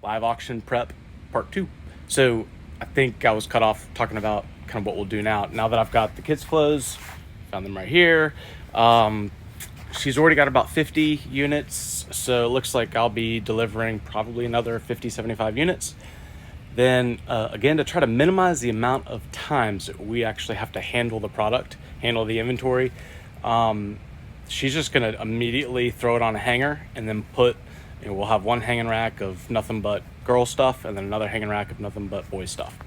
live auction prep part 2. So I think I was cut off talking about kind of what we'll do now. Now that I've got the kids' clothes, found them right here. She's already got about 50 units, so it looks like I'll be delivering probably another 50, 75 units. Then again, to try to minimize the amount of times that we actually have to handle the product, handle the inventory, she's just going to immediately throw it on a hanger and then we'll have one hanging rack of nothing but girl stuff and then another hanging rack of nothing but boy stuff.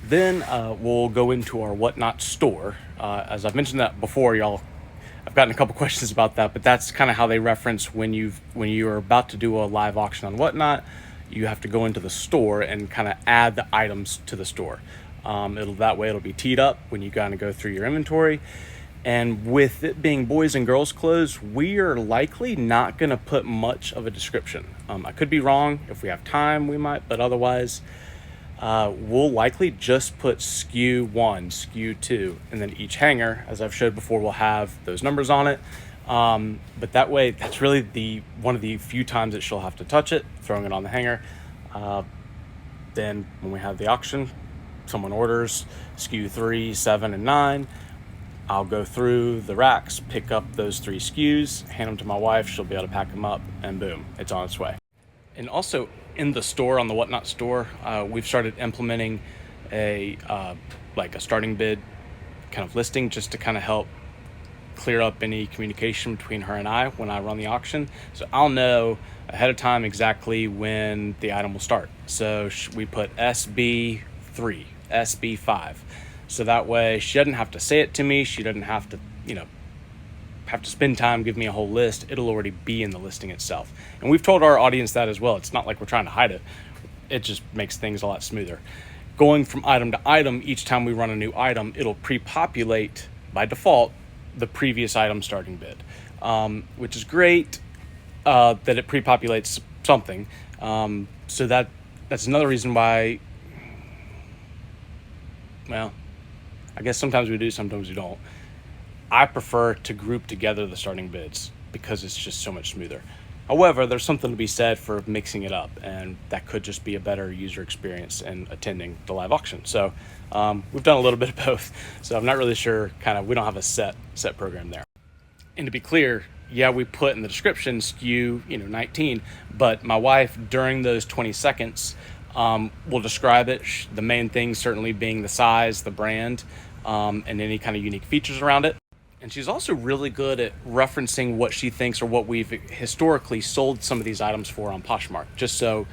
Then we'll go into our Whatnot store. As I've mentioned that before, y'all, I've gotten a couple questions about that, but that's kind of how they reference when you're about to do a live auction on Whatnot. You have to go into the store and kind of add the items to the store. It'll be teed up when you kind of go through your inventory. And with it being boys and girls clothes, we are likely not going to put much of a description. I could be wrong. If we have time, we might, but otherwise, we'll likely just put SKU 1, SKU 2, and then each hanger, as I've showed before, will have those numbers on it. But that way, that's really one of the few times that she'll have to touch it, throwing it on the hanger. Then when we have the auction, someone orders SKU 3, 7, and 9. I'll go through the racks, pick up those 3 SKUs, hand them to my wife. She'll be able to pack them up, and boom, it's on its way. And also in the store, on the Whatnot store, we've started implementing a starting bid kind of listing just to kind of help clear up any communication between her and I when I run the auction. So I'll know ahead of time exactly when the item will start. So we put SB3, SB5. So that way she doesn't have to say it to me. She doesn't have to, have to spend time give me a whole list. It'll already be in the listing itself. And we've told our audience that as well. It's not like we're trying to hide it. It just makes things a lot smoother. Going from item to item, each time we run a new item, it'll pre-populate by default the previous item starting bid, which is great that it pre-populates something. So that's another reason why, well, I guess sometimes we do, sometimes we don't. I prefer to group together the starting bids because it's just so much smoother. However, there's something to be said for mixing it up, and that could just be a better user experience in attending the live auction. So we've done a little bit of both. So I'm not really sure, we don't have a set program there. And to be clear, yeah, we put in the description SKU 19, but my wife during those 20 seconds will describe it. The main thing certainly being the size, the brand, and any kind of unique features around it. And she's also really good at referencing what she thinks or what we've historically sold some of these items for on Poshmark, just so